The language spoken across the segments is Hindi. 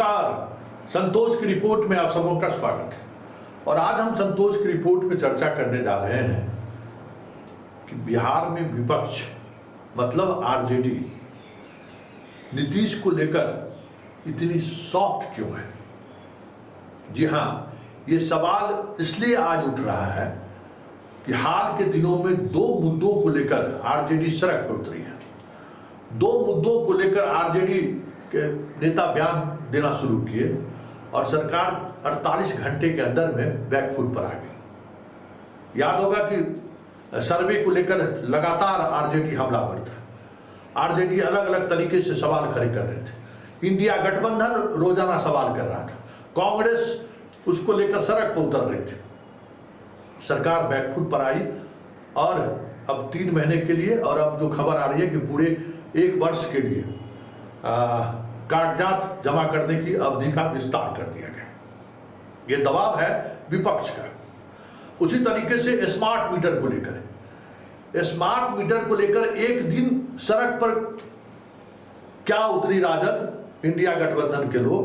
नमस्कार, संतोष की रिपोर्ट में आप सबों का स्वागत है। और आज हम संतोष की रिपोर्ट में चर्चा करने जा रहे हैं कि बिहार में विपक्ष मतलब आरजेडी नीतीश को लेकर इतनी सॉफ्ट क्यों है। जी हाँ, ये सवाल इसलिए आज उठ रहा है कि हाल के दिनों में दो मुद्दों को लेकर आरजेडी सड़क पर उतरी है। दो मुद्दों को लेकर आरजेडी के नेता बयान देना शुरू किए और सरकार 48 घंटे के अंदर में बैकफुट पर आ गई। याद होगा कि सर्वे को लेकर लगातार आरजेडी हमलावर था। आरजेडी अलग अलग तरीके से सवाल खड़े कर रहे थे। इंडिया गठबंधन रोजाना सवाल कर रहा था, कांग्रेस उसको लेकर सड़क पर उतर रहे थे। सरकार बैकफुट पर आई और अब 3 महीने के लिए, और अब जो खबर आ रही है कि पूरे 1 वर्ष के लिए कागजात जमा करने की अवधि का विस्तार कर दिया गया। यह दबाव है विपक्ष का। उसी तरीके से स्मार्ट मीटर को लेकर एक दिन सड़क पर क्या उतरी राजद, इंडिया गठबंधन के लोग।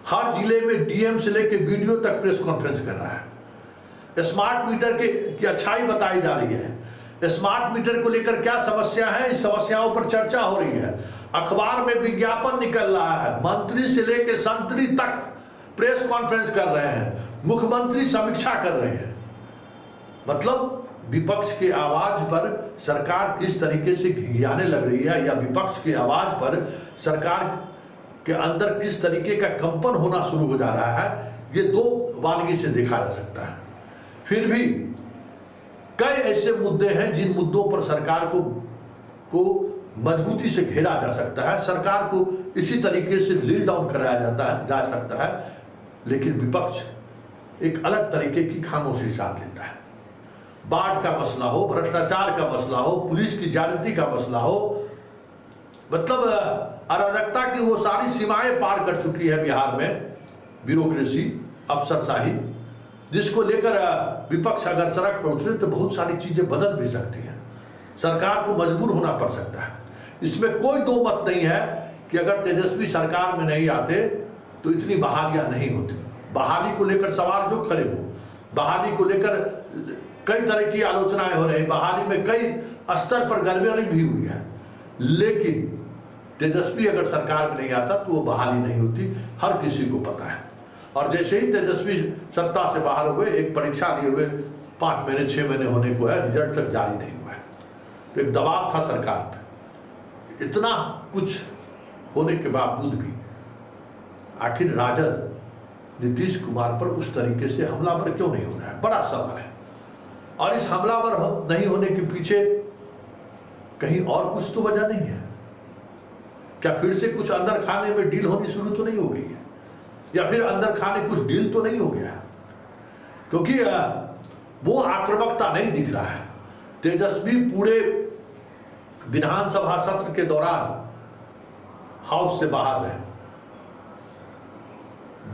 हर जिले में डीएम से लेकर वीडियो तक प्रेस कॉन्फ्रेंस कर रहा है। स्मार्ट मीटर की अच्छाई बताई जा रही है। स्मार्ट मीटर को लेकर क्या समस्या है, इस समस्याओं पर चर्चा हो रही है। अखबार में विज्ञापन निकल रहा है, मंत्री से लेकर संतरी तक प्रेस कॉन्फ्रेंस कर रहे हैं, मुख्यमंत्री समीक्षा कर रहे हैं। मतलब विपक्ष की आवाज पर सरकार किस तरीके से घिघियाने लग रही है, या विपक्ष की आवाज पर सरकार के अंदर किस तरीके का कंपन होना शुरू हो जा रहा है, ये दो वानगी से देखा जा सकता है। फिर भी कई ऐसे मुद्दे हैं जिन मुद्दों पर सरकार को मजबूती से घेरा जा सकता है, सरकार को इसी तरीके से लील डाउन कराया जा सकता है। लेकिन विपक्ष एक अलग तरीके की खामोशी साथ लेता है। बाढ़ का मसला हो, भ्रष्टाचार का मसला हो, पुलिस की ज्यादती का मसला हो, मतलब अराजकता की वो सारी सीमाएं पार कर चुकी है बिहार में ब्यूरोक्रेसी, अफसरशाही, जिसको लेकर विपक्ष अगर सड़क पर उतरे तो बहुत सारी चीजें बदल भी सकती हैं। सरकार को मजबूर होना पड़ सकता है। इसमें कोई दो मत नहीं है कि अगर तेजस्वी सरकार में नहीं आते तो इतनी बहालियां नहीं होती। बहाली को लेकर सवाल जो खड़े हो, बहाली को लेकर कई तरह की आलोचनाएं हो रही, बहाली में कई स्तर पर गड़बड़ी भी हुई है। लेकिन तेजस्वी अगर सरकार में नहीं आता तो वो बहाली नहीं होती, हर किसी को पता है। और जैसे ही तेजस्वी सत्ता से बाहर हुए, एक परीक्षा लिए हुए 5 महीने 6 महीने होने को है, रिजल्ट तक जारी नहीं हुआ है। तो एक दबाव था सरकार पे। इतना कुछ होने के बावजूद भी आखिर राजद नीतीश कुमार पर उस तरीके से हमलावर क्यों नहीं हो रहा है, बड़ा सवाल है। और इस हमलावर नहीं होने के पीछे कहीं और कुछ तो वजह नहीं है। क्या फिर से कुछ अंदर खाने में डील होनी शुरू तो नहीं हो गई है, या फिर अंदर खाने कुछ डील तो नहीं हो गया? क्योंकि वो आक्रामकता नहीं दिख रहा है। तेजस्वी पूरे विधानसभा सत्र के दौरान हाउस से बाहर रहे।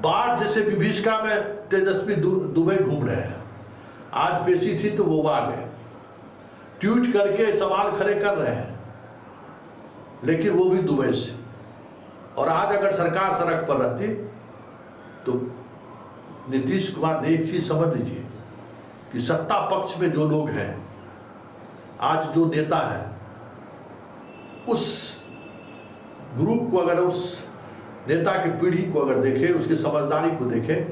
बाढ़ जैसे विभीषिका में तेजस्वी दुबई घूम रहे हैं। आज पेशी थी तो वो आ गए, ट्वीट करके सवाल खड़े कर रहे हैं, लेकिन वो भी दुबई से। और आज अगर सरकार सड़क पर रहती तो नीतीश कुमार ने एक चीज समझ लीजिए कि सत्ता पक्ष में जो लोग हैं, आज जो नेता है, उस ग्रुप को अगर, उस नेता की पीढ़ी को अगर देखें, उसकी समझदारी को देखें,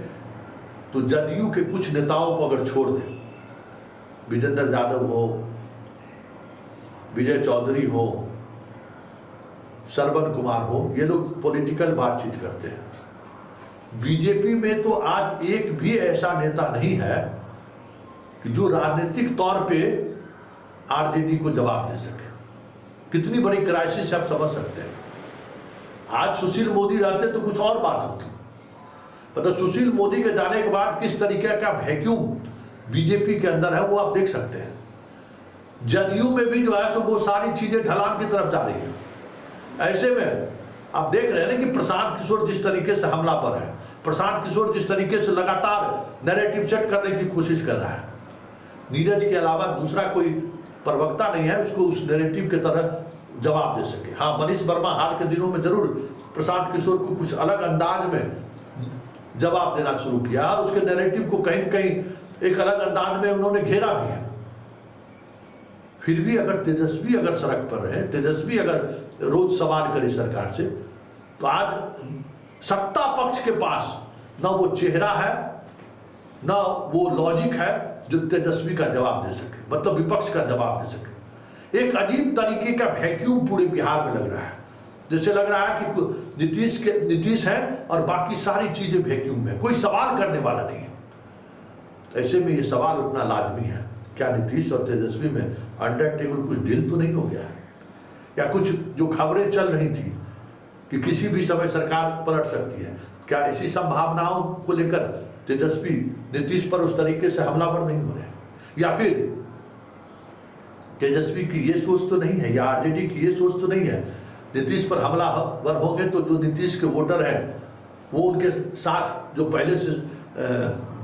तो जदयू के कुछ नेताओं को अगर छोड़ दें, विजेंद्र यादव हो, विजय चौधरी हो, श्रवण कुमार हो, ये लोग पॉलिटिकल बातचीत करते हैं। बीजेपी में तो आज एक भी ऐसा नेता नहीं है कि जो राजनीतिक तौर पे आरजेडी को जवाब दे सके। कितनी बड़ी क्राइसिस आप समझ सकते हैं। आज सुशील मोदी रहते तो कुछ और बात होती। मतलब सुशील मोदी के जाने के बाद किस तरीके का वैक्यूम बीजेपी के अंदर है वो आप देख सकते हैं। जदयू में भी जो है सो वो सारी चीजें ढलान की तरफ जा रही है। ऐसे में आप देख रहे हैं ना कि प्रशांत किशोर जिस तरीके से हमलावर है, प्रशांत किशोर जिस तरीके से लगातार नैरेटिव सेट करने की कोशिश कर रहा है, नीरज के अलावा दूसरा कोई प्रवक्ता नहीं है उसको उस नैरेटिव के तरह जवाब दे सके। हाँ, मनीष वर्मा हाल के दिनों में जरूर प्रशांत किशोर को कुछ अलग अंदाज में जवाब देना शुरू किया और उसके नैरेटिव को कहीं न कहीं एक अलग अंदाज में उन्होंने घेरा भी है। फिर भी अगर तेजस्वी अगर सड़क पर रहे, तेजस्वी अगर रोज सवाल करे सरकार से, तो आज सत्ता पक्ष के पास न वो चेहरा है न वो लॉजिक है जो तेजस्वी का जवाब दे सके, मतलब विपक्ष का जवाब दे सके। एक अजीब तरीके का वैक्यूम पूरे बिहार में लग रहा है, जैसे लग रहा है कि नीतीश है और बाकी सारी चीजें वैक्यूम में, कोई सवाल करने वाला नहीं है। ऐसे में ये सवाल उतना लाजमी है, क्या नीतीश और तेजस्वी में अंडर टेबल कुछ डील तो नहीं हो गया है, या कुछ जो खबरें चल रही थी कि किसी भी समय सरकार पलट सकती है, क्या इसी संभावनाओं को लेकर तेजस्वी नीतीश पर उस तरीके से हमलावर नहीं हो रहे, या फिर तेजस्वी की ये सोच तो नहीं है या आरजेडी की ये सोच तो नहीं है नीतीश पर हमलावर होंगे तो जो नीतीश के वोटर हैं वो उनके साथ, जो पहले से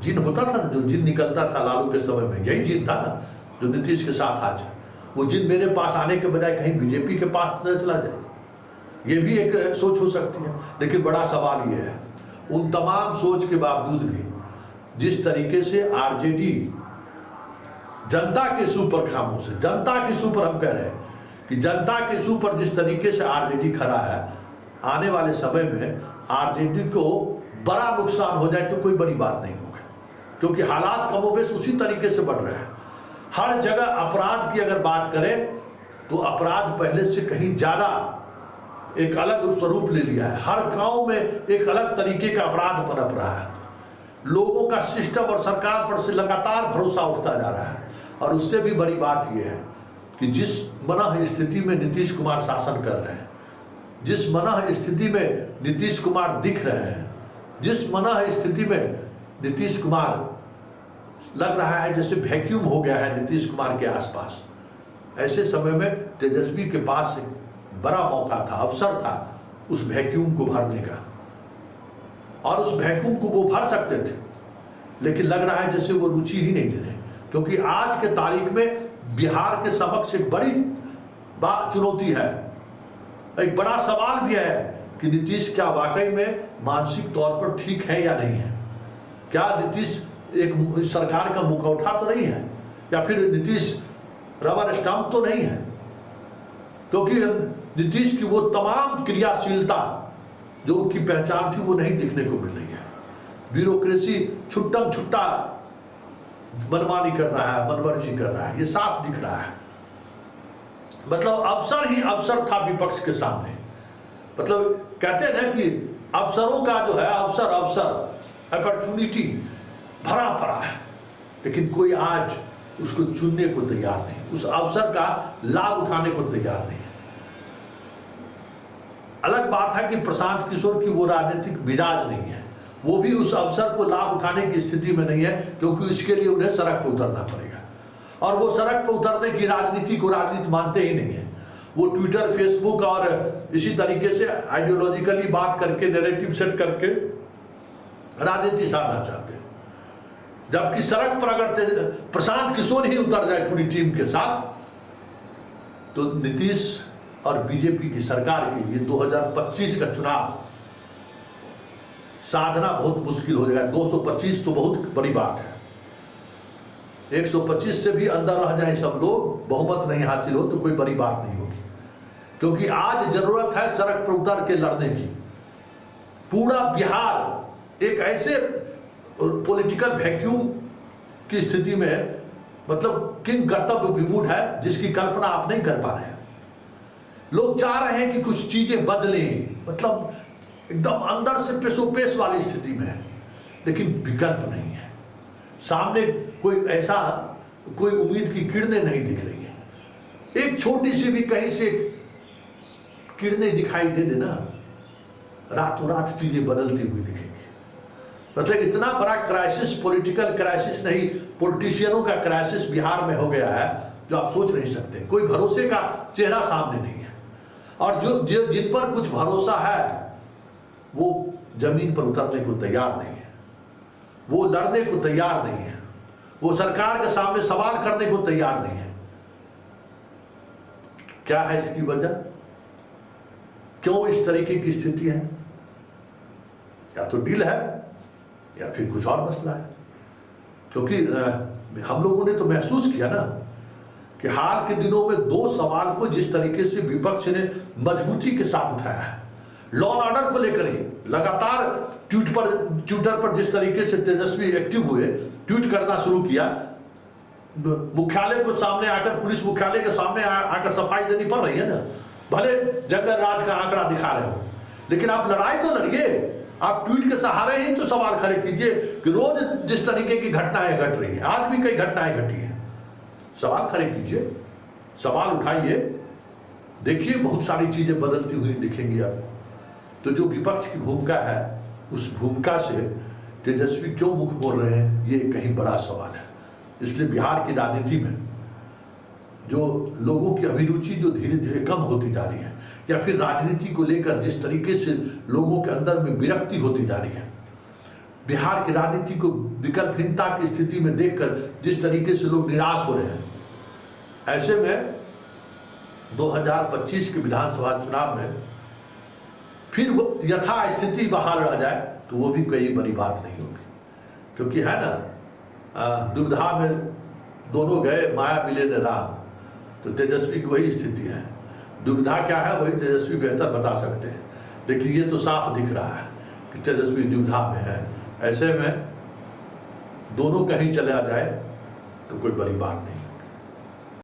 जिन होता था, जो जिन निकलता था लालू के समय में, यही जिन था ना जो नीतीश के साथ आज, वो जिन मेरे पास आने के बजाय कहीं बीजेपी के पास न चला जाए, ये भी एक सोच हो सकती है। लेकिन बड़ा सवाल ये है, उन तमाम सोच के बावजूद भी जिस तरीके से आरजेडी जनता के इशू पर खामोश है, जनता के इशू पर हम कह रहे हैं कि जनता के इशू पर जिस तरीके से आरजेडी खड़ा है, आने वाले समय में आरजेडी को बड़ा नुकसान हो जाए तो कोई बड़ी बात नहीं होगी, क्योंकि हालात कमोबेश उसी तरीके से बढ़ रहे हैं। हर जगह अपराध की अगर बात करें तो अपराध पहले से कहीं ज्यादा एक अलग स्वरूप ले लिया है, हर गांव में एक अलग तरीके का अपराध पनप रहा है, लोगों का सिस्टम और सरकार पर से लगातार भरोसा उठता जा रहा है। और उससे भी बड़ी बात यह है कि जिस मनः स्थिति में नीतीश कुमार शासन कर रहे हैं, जिस मनः स्थिति में नीतीश कुमार दिख रहे हैं, जिस मनः स्थिति में नीतीश कुमार लग रहा है जैसे वैक्यूम हो गया है नीतीश कुमार के आसपास, ऐसे समय में तेजस्वी के पास एक बड़ा मौका था, अवसर था उस वैक्यूम को भरने का, और उस वैक्यूम को वो भर सकते थे, लेकिन लग रहा है जैसे वो रुचि ही नहीं ले रहे, क्योंकि आज के तारीख में बिहार के समक्ष एक बड़ी चुनौती है, एक बड़ा सवाल भी है कि नीतीश क्या वाकई में मानसिक तौर पर ठीक है या नहीं है, क्या नीतीश एक सरकार का मुखौटा तो नहीं है, या फिर नीतीश रबर स्टंप तो नहीं है, क्योंकि नीतीश की वो तमाम क्रियाशीलता जो उनकी पहचान थी वो नहीं दिखने को मिल रही है। ब्यूरोक्रेसी छुट्टम छुट्टा मनमानी कर रहा है, मनमर्जी कर रहा है, ये साफ दिख रहा है। मतलब अवसर ही अवसर था विपक्ष के सामने, मतलब कहते हैं ना कि अवसरों का जो है अवसर अपॉर्चुनिटी भरा पड़ा है, लेकिन कोई आज उसको चुनने को तैयार नहीं, उस अवसर का लाभ उठाने को तैयार नहीं। अलग बात है कि प्रशांत किशोर की वो राजनीतिक मिजाज नहीं है, वो भी उस अवसर को लाभ उठाने की स्थिति में नहीं है, क्योंकि इसके लिए उन्हें सड़क पर उतरना पड़ेगा, और वो सड़क पर उतरने की राजनीति को राजनीति मानते ही नहीं है। वो ट्विटर, फेसबुक और इसी तरीके से आइडियोलॉजिकली बात करके, नैरेटिव सेट करके राजनीति साधना चाहते हैं, जबकि सड़क पर अगर प्रशांत किशोर ही उतर जाए पूरी टीम के साथ, तो नीतीश और बीजेपी की सरकार के लिए 2025 का चुनाव साधना बहुत मुश्किल हो जाएगा। 225 तो बहुत बड़ी बात है, 125 से भी अंदर रह जाए सब लोग, बहुमत नहीं हासिल हो तो कोई बड़ी बात नहीं होगी, क्योंकि आज जरूरत है सड़क पर उतर के लड़ने की। पूरा बिहार एक ऐसे पॉलिटिकल वैक्यूम की स्थिति में, मतलब किंग कर्तव्य विमूढ़ है, जिसकी कल्पना आप नहीं कर पा रहे हैं। लोग चाह रहे हैं कि कुछ चीजें बदलें, मतलब एकदम अंदर से पेशोपेश वाली स्थिति में है, लेकिन विकल्प नहीं है, सामने कोई ऐसा कोई उम्मीद की किरणें नहीं दिख रही है। एक छोटी सी भी कहीं से किरणें दिखाई दे देना, रातों रात चीजें बदलती हुई दिखेंगी। मतलब इतना बड़ा क्राइसिस, पॉलिटिकल क्राइसिस नहीं, पॉलिटिशियनों का क्राइसिस बिहार में हो गया है जो आप सोच नहीं सकते। कोई भरोसे का चेहरा सामने नहीं है, और जो जिन पर कुछ भरोसा है वो जमीन पर उतरने को तैयार नहीं है, वो लड़ने को तैयार नहीं है, वो सरकार के सामने सवाल करने को तैयार नहीं है। क्या है इसकी वजह? क्यों इस तरीके की स्थिति है? या तो डील है या फिर कुछ और मसला है। क्योंकि हम लोगों ने तो महसूस किया ना कि हाल के दिनों में दो सवाल को जिस तरीके से विपक्ष ने मजबूती के साथ उठाया है, लॉ एंड ऑर्डर को लेकर ही लगातार ट्विटर पर जिस तरीके से तेजस्वी एक्टिव हुए, ट्वीट करना शुरू किया, मुख्यालय को सामने आकर, पुलिस मुख्यालय के सामने आकर सफाई देनी पड़ रही है ना, भले जंगल राज का आंकड़ा दिखा रहे हो, लेकिन आप लड़ाई तो लड़िए। आप ट्वीट के सहारे ही तो सवाल खड़े कीजिए कि रोज जिस तरीके की घटनाएं घट रही है, आज भी कई घटनाएं घटी हैं, सवाल खड़े कीजिए, सवाल उठाइए, देखिए बहुत सारी चीजें बदलती हुई दिखेंगी आपको। तो जो विपक्ष की भूमिका है, उस भूमिका से तेजस्वी क्यों मुख मोड़ रहे हैं, ये कहीं बड़ा सवाल है। इसलिए बिहार की राजनीति में जो लोगों की अभिरुचि जो धीरे धीरे कम होती जा रही है, या फिर राजनीति को लेकर जिस तरीके से लोगों के अंदर में विरक्ति होती जा रही है, बिहार की राजनीति को विकल्पहीनता की स्थिति में देखकर जिस तरीके से लोग निराश हो रहे हैं, ऐसे में 2025 के विधानसभा चुनाव में फिर यथास्थिति बहाल रह जाए तो वो भी कोई बड़ी बात नहीं होगी। क्योंकि है ना, दुविधा में दोनों गए, माया मिले न राम, तो तेजस्वी की वही स्थिति है। दुविधा क्या है वही तेजस्वी बेहतर बता सकते हैं, लेकिन ये तो साफ दिख रहा है कि तेजस्वी दुविधा में है। ऐसे में दोनों कहीं चले आ जाए तो कोई बड़ी बात नहीं।